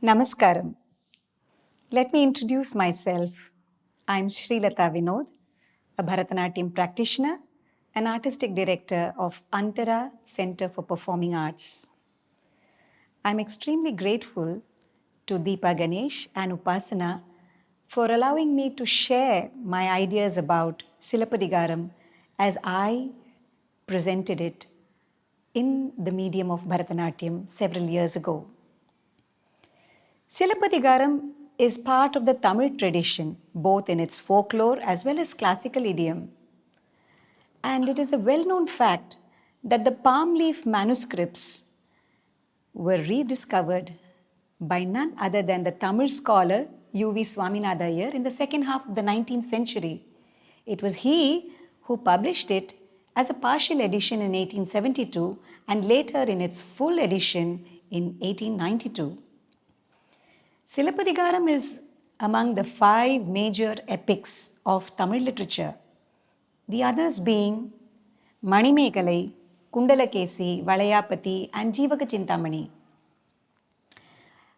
Namaskaram. Let me introduce myself. I'm Sreelatha Vinod, a Bharatanatyam practitioner and artistic director of Antara Center for Performing Arts. I'm extremely grateful to Deepa Ganesh and Upasana for allowing me to share my ideas about Silapadikaram as I presented it in the medium of Bharatanatyam several years ago. Silapadikaram is part of the Tamil tradition, both in its folklore as well as classical idiom. And it is a well known fact that the palm leaf manuscripts were rediscovered by none other than the Tamil scholar U.V. Swaminatha Iyer in the second half of the 19th century. It was he who published it as a partial edition in 1872 and later in its full edition in 1892. Silapadikaram is among the 5 major epics of Tamil literature, the others being Manimekalai, Kundalakesi, Valayapati, and Jivaka Chintamani.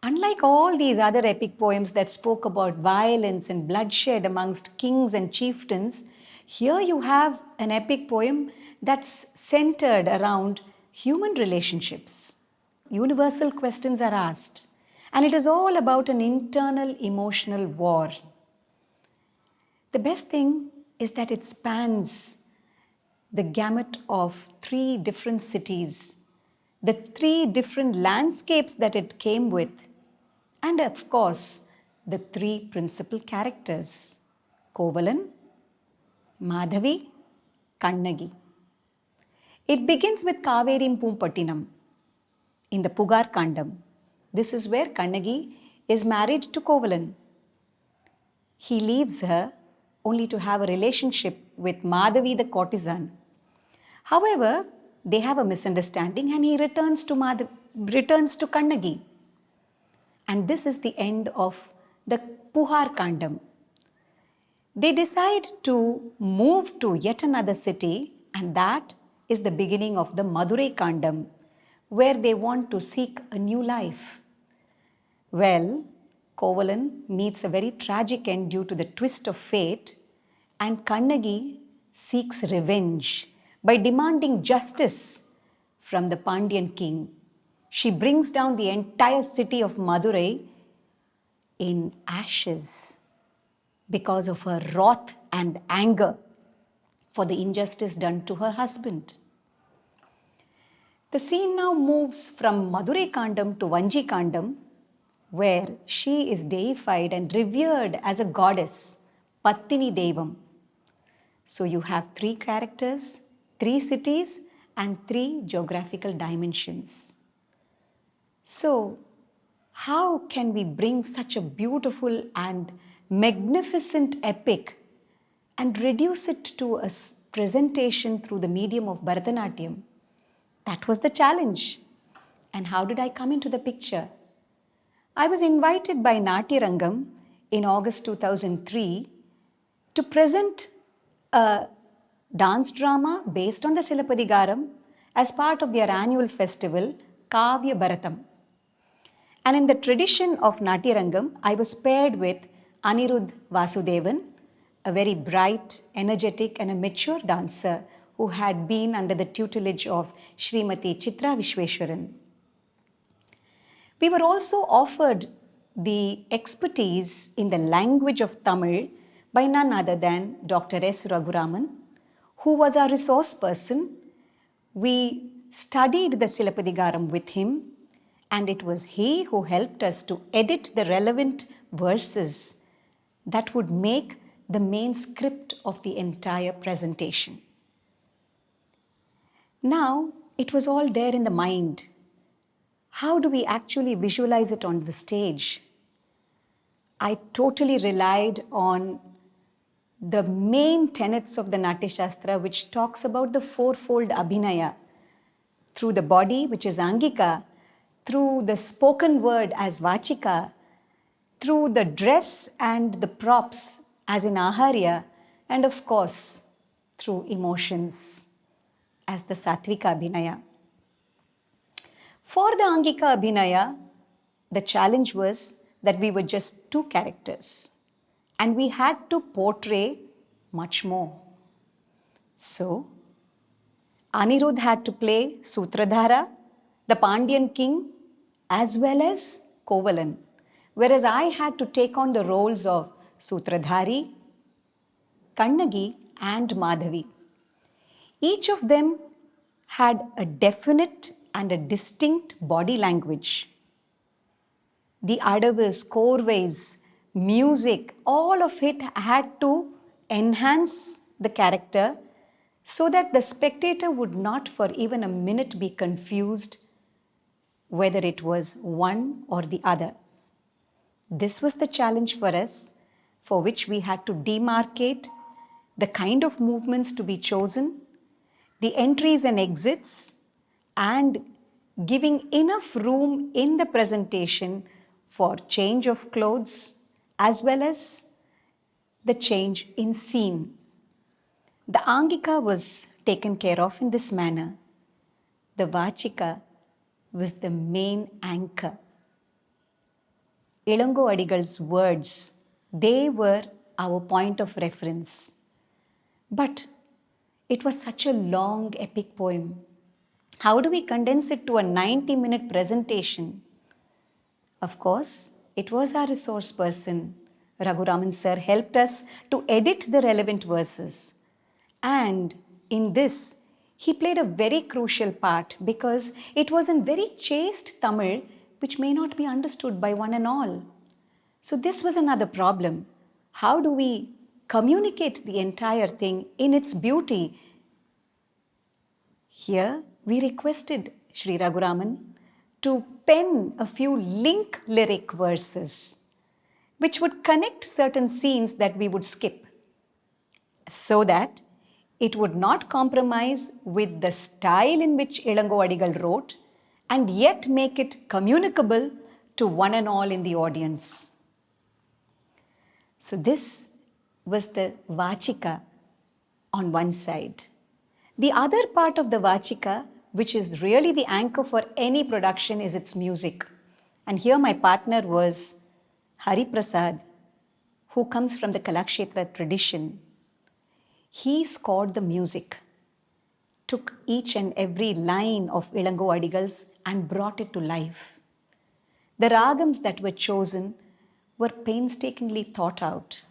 Unlike all these other epic poems that spoke about violence and bloodshed amongst kings and chieftains, here you have an epic poem that's centered around human relationships. Universal questions are asked, and it is all about an internal emotional war. The best thing is that it spans the gamut of 3 different cities, the 3 different landscapes that it came with, and of course, the 3 principal characters Kovalan, Madhavi, Kannagi. It begins with Kaveri Pumpattinam in the Pugar Kandam. This is where Kannagi is married to Kovalan. He leaves her only to have a relationship with Madhavi the courtesan. However, they have a misunderstanding and he returns to Kannagi. And this is the end of the Puhar Kandam. They decide to move to yet another city, and that is the beginning of the Madurai Kandam, where they want to seek a new life. Well, Kovalan meets a very tragic end due to the twist of fate, and Kannagi seeks revenge by demanding justice from the Pandyan king. She brings down the entire city of Madurai in ashes because of her wrath and anger for the injustice done to her husband. The scene now moves from Madurai Kandam to Vanji Kandam, where she is deified and revered as a goddess, Pattini Devam. So you have 3 characters, 3 cities, and 3 geographical dimensions. So, how can we bring such a beautiful and magnificent epic and reduce it to a presentation through the medium of Bharatanatyam? That was the challenge. And how did I come into the picture? I was invited by Natyarangam in August 2003 to present a dance drama based on the Silapadikaram as part of their annual festival, Kavya Bharatam. And in the tradition of Natyarangam, I was paired with Anirudh Vasudevan, a very bright, energetic, and a mature dancer who had been under the tutelage of Srimati Chitra Vishweshwaran. We were also offered the expertise in the language of Tamil by none other than Dr. S. Raghuraman, who was our resource person. We studied the Silapadikaram with him, and it was he who helped us to edit the relevant verses that would make the main script of the entire presentation. Now, it was all there in the mind. How do we actually visualize it on the stage? I totally relied on the main tenets of the Natya Shastra, which talks about the fourfold Abhinaya, through the body, which is Angika, through the spoken word as Vachika, through the dress and the props as in Aharya, and of course, through emotions as the Satvika Abhinaya. For the Angika Abhinaya, The challenge was that we were just two characters and we had to portray much more. So, Anirudh had to play Sutradhara, the Pandyan king, as well as Kovalan, whereas I had to take on the roles of Sutradhari, Kannagi, and Madhavi. Each of them had a definite and a distinct body language. The adavas, korvays, music, all of it had to enhance the character so that the spectator would not for even a minute be confused whether it was one or the other. This was the challenge for us, for which we had to demarcate the kind of movements to be chosen, the entries and exits, and giving enough room in the presentation for change of clothes as well as the change in scene. The Angika was taken care of in this manner. The Vachika was the main anchor. Ilango Adigal's words, they were our point of reference. But it was such a long epic poem. How do we condense it to a 90-minute presentation? Of course, it was our resource person, Raghuraman sir, helped us to edit the relevant verses. And in this, he played a very crucial part because it was in very chaste Tamil which may not be understood by one and all. So this was another problem. How do we communicate the entire thing in its beauty? Here we requested Sri Raghuraman to pen a few link lyric verses which would connect certain scenes that we would skip so that it would not compromise with the style in which Ilango Adigal wrote and yet make it communicable to one and all in the audience. So this was the Vachika on one side. The other part of the Vachika, which is really the anchor for any production, is its music. And here my partner was Hari Prasad, who comes from the Kalakshetra tradition. He scored the music, took each and every line of Ilango Adigal's and brought it to life. The ragams that were chosen were painstakingly thought out.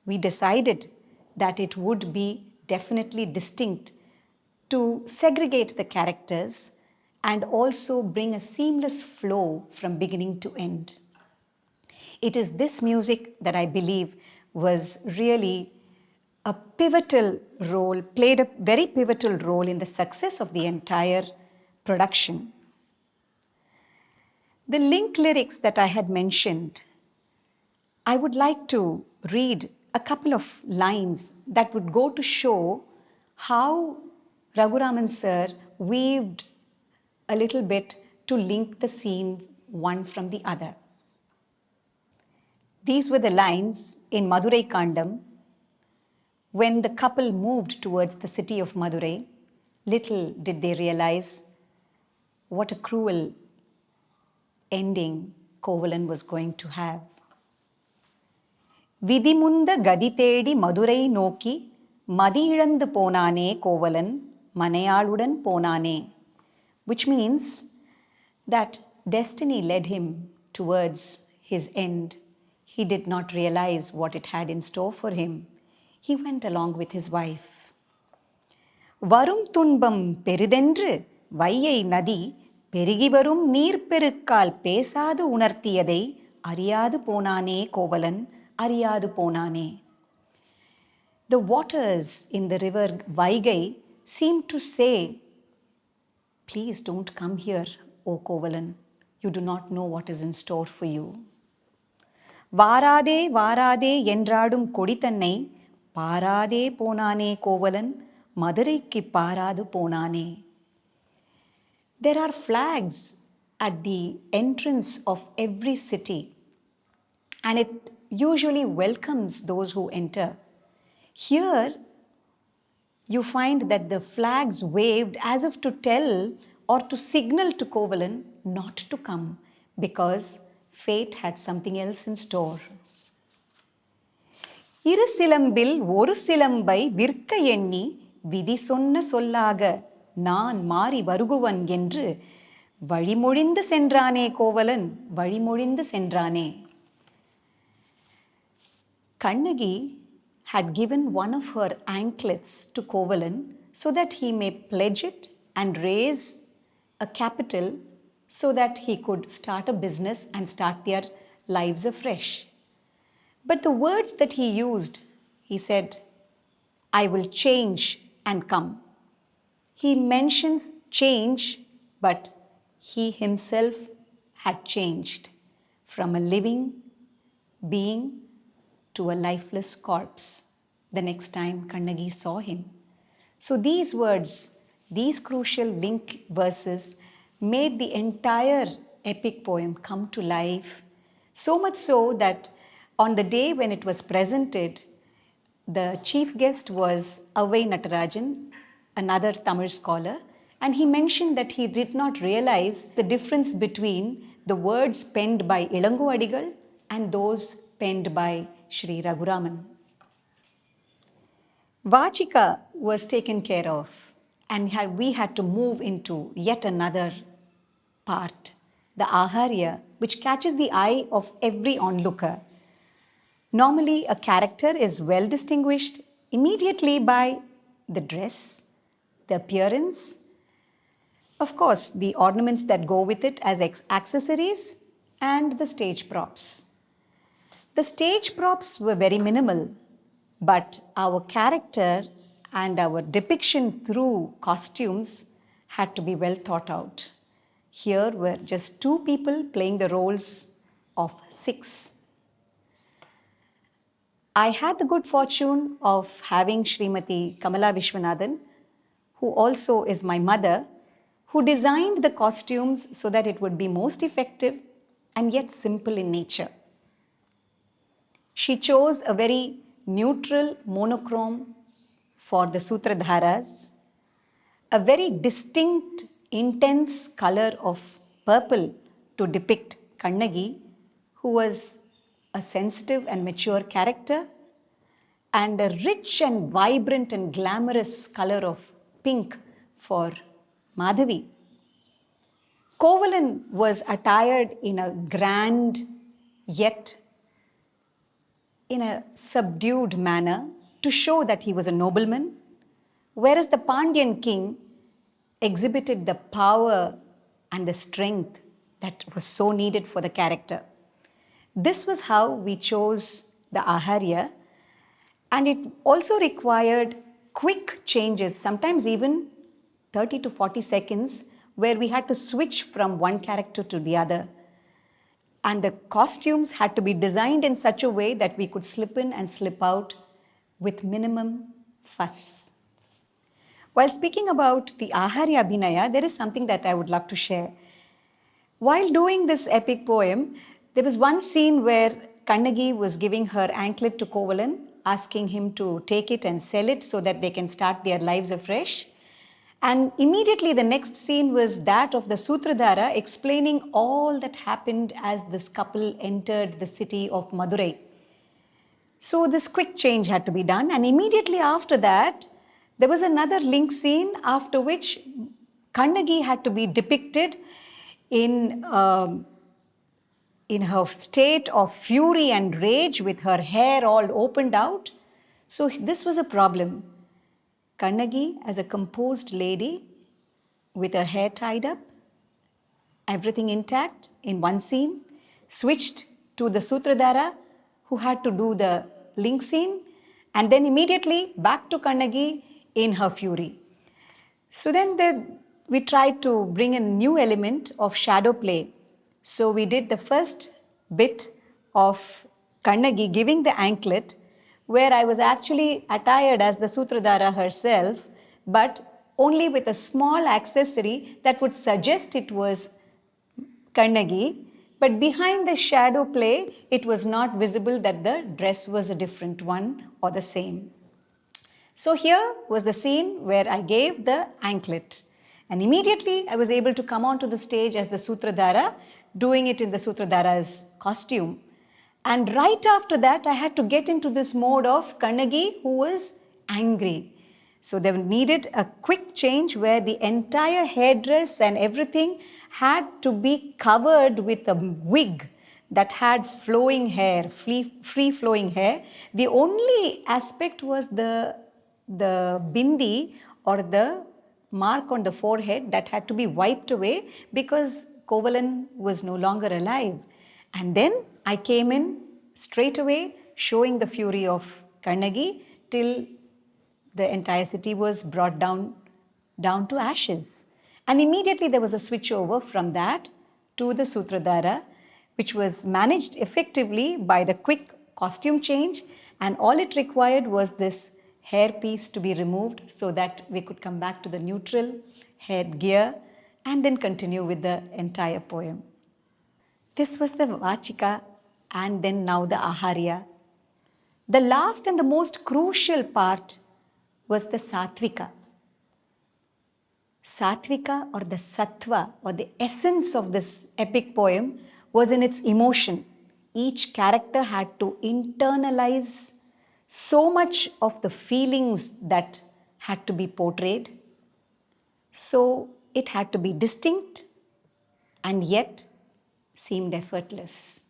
We decided that it would be definitely distinct to segregate the characters and also bring a seamless flow from beginning to end. It is this music that I believe was really a pivotal role, played a very pivotal role in the success of the entire production. The link lyrics that I had mentioned, I would like to read a couple of lines that would go to show how Raghuraman sir weaved a little bit to link the scene one from the other. These were the lines in Madurai Kandam. When the couple moved towards the city of Madurai, little did they realize what a cruel ending Kovalan was going to have. விதிமுந்த கதி தேடி மதுரை நோக்கி மதியிழந்து போனானே கோவலன் மனையாளுடன் போனானே, which means that destiny led him towards his end. He did not realize what it had in store for him. He went along with his wife. வரும் துன்பம் பெரிதென்று வையை நதி பெருகி வரும் நீர்ப்பெருக்கால் பேசாது உணர்த்தியதை அறியாது போனானே கோவலன் அறியாது போனானே. The waters in the river Vaigai seemed to say, please don't come here, O Kovalan. You do not know what is in store for you. வாராதே வாராதே என்றாடும் கொடி தன்னை பாராதே போனானே கோவலன் மதுரைக்கு பாராது போனானே. There are flags at the entrance of every city, and it usually welcomes those who enter. Here, you find that the flags waved as if to tell or to signal to Kovalan not to come because fate had something else in store. இரு சிலம்பில் ஒரு சிலம்பை விற்க எண்ணி விதி சொன்ன சொல்லாக நான் மாறி வருகுவன் என்று வழிமொழிந்து சென்றானே Kovalan, வழிமொழிந்து சென்றானே. Kannagi had given one of her anklets to Kovalan so that he may pledge it and raise a capital so that he could start a business and start their lives afresh. But the words that he used, he said, I will change and come. He mentions change, but he himself had changed from a living being to a lifeless corpse the next time Kannagi saw him. So these words, these crucial link verses made the entire epic poem come to life, so much so that on the day when it was presented, the chief guest was Avai Natarajan, another Tamil scholar, and he mentioned that he did not realize the difference between the words penned by Ilango Adigal and those penned by Sri Raghuraman. Vachika was taken care of, and we had to move into yet another part, the Aharya, which catches the eye of every onlooker. Normally, a character is well distinguished immediately by the dress, the appearance, of course, the ornaments that go with it as accessories, and the stage props. The stage props were very minimal, but our character and our depiction through costumes had to be well thought out. Here were just 2 people playing the roles of 6. I had the good fortune of having Srimati Kamala Vishwanathan, who also is my mother, who designed the costumes so that it would be most effective and yet simple in nature. She chose a very neutral monochrome for the Sutradharas, a very distinct, intense color of purple to depict Kannagi, who was a sensitive and mature character, and a rich and vibrant and glamorous color of pink for Madhavi. Kovalan was attired in a grand yet in a subdued manner to show that he was a nobleman, whereas the Pandyan king exhibited the power and the strength that was so needed for the character. This was how we chose the Aharya, and it also required quick changes, sometimes even 30 to 40 seconds, where we had to switch from one character to the other. And the costumes had to be designed in such a way that we could slip in and slip out with minimum fuss. While speaking about the Aharya Abhinaya, there is something that I would love to share. While doing this epic poem, there was one scene where Kannagi was giving her anklet to Kovalan, asking him to take it and sell it so that they can start their lives afresh. And immediately the next scene was that of the Sutradhara explaining all that happened as this couple entered the city of Madurai. So this quick change had to be done, and immediately after that, there was another link scene after which Kannagi had to be depicted in her state of fury and rage with her hair all opened out. So this was a problem. Kannagi as a composed lady with her hair tied up, everything intact in one scene, switched to the Sutradhara who had to do the link scene, and then immediately back to Kannagi in her fury. So then we tried to bring a new element of shadow play. So we did the first bit of Kannagi giving the anklet, where I was actually attired as the Sutradhara herself, but only with a small accessory that would suggest it was Kannagi, but behind the shadow play, it was not visible that the dress was a different one or the same. So here was the scene where I gave the anklet, and immediately I was able to come onto the stage as the Sutradhara doing it in the Sutradhara's costume. And right after that, I had to get into this mode of Kannagi, who was angry. So they needed a quick change where the entire headdress and everything had to be covered with a wig that had flowing hair, free flowing hair. The only aspect was the bindi or the mark on the forehead that had to be wiped away because Kovalan was no longer alive. And then I came in straight away showing the fury of Kannagi till the entire city was brought down to ashes. And immediately there was a switch over from that to the Sutradhara, which was managed effectively by the quick costume change, and all it required was this hair piece to be removed so that we could come back to the neutral headgear and then continue with the entire poem. This was the Vachika and then now the Aharya. The last and the most crucial part was the Satvika. Satvika or the Sattva or the essence of this epic poem was in its emotion. Each character had to internalize so much of the feelings that had to be portrayed. So it had to be distinct and yet seemed effortless.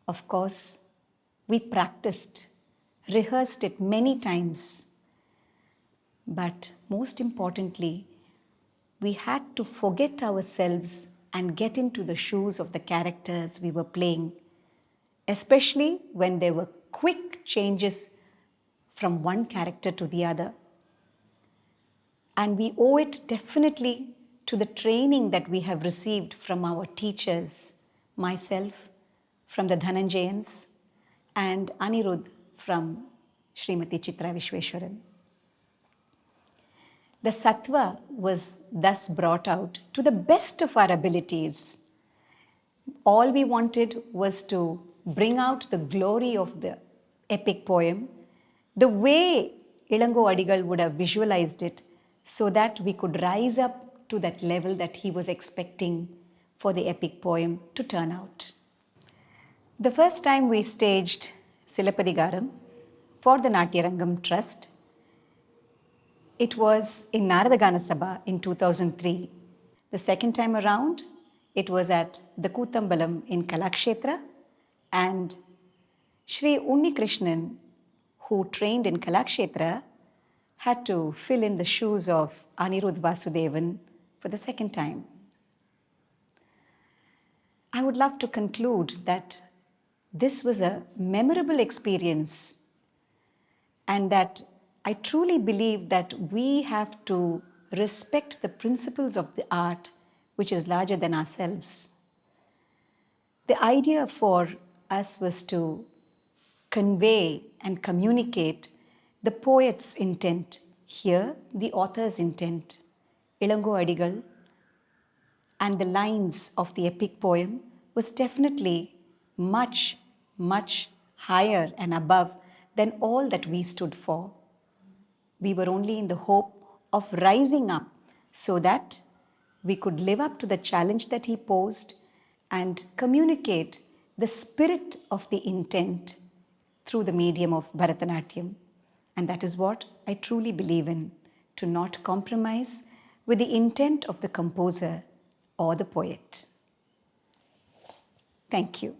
Of course, we practiced, rehearsed it many times. But most importantly, we had to forget ourselves and get into the shoes of the characters we were playing, especially when there were quick changes from one character to the other. And we owe it definitely to the training that we have received from our teachers, myself, from the Dhananjayans, and Anirudh from Srimati Chitra Vishweshwaran. The Sattva was thus brought out to the best of our abilities. All we wanted was to bring out the glory of the epic poem, the way Ilango Adigal would have visualized it, so that we could rise up to that level that he was expecting for the epic poem to turn out. The first time we staged Silapadikaram for the Natyarangam Trust, it was in Naradagana Sabha in 2003. The second time around, it was at the Kootambalam in Kalakshetra, and Sri Unnikrishnan, who trained in Kalakshetra, had to fill in the shoes of Anirudh Vasudevan for the second time. I would love to conclude that this was a memorable experience and that I truly believe that we have to respect the principles of the art which is larger than ourselves. The idea for us was to convey and communicate the poet's intent, here the author's intent, Ilango Adigal, and the lines of the epic poem was definitely much, much higher and above than all that we stood for. We were only in the hope of rising up so that we could live up to the challenge that he posed and communicate the spirit of the intent through the medium of Bharatanatyam. And that is what I truly believe in, to not compromise with the intent of the composer or the poet. Thank you.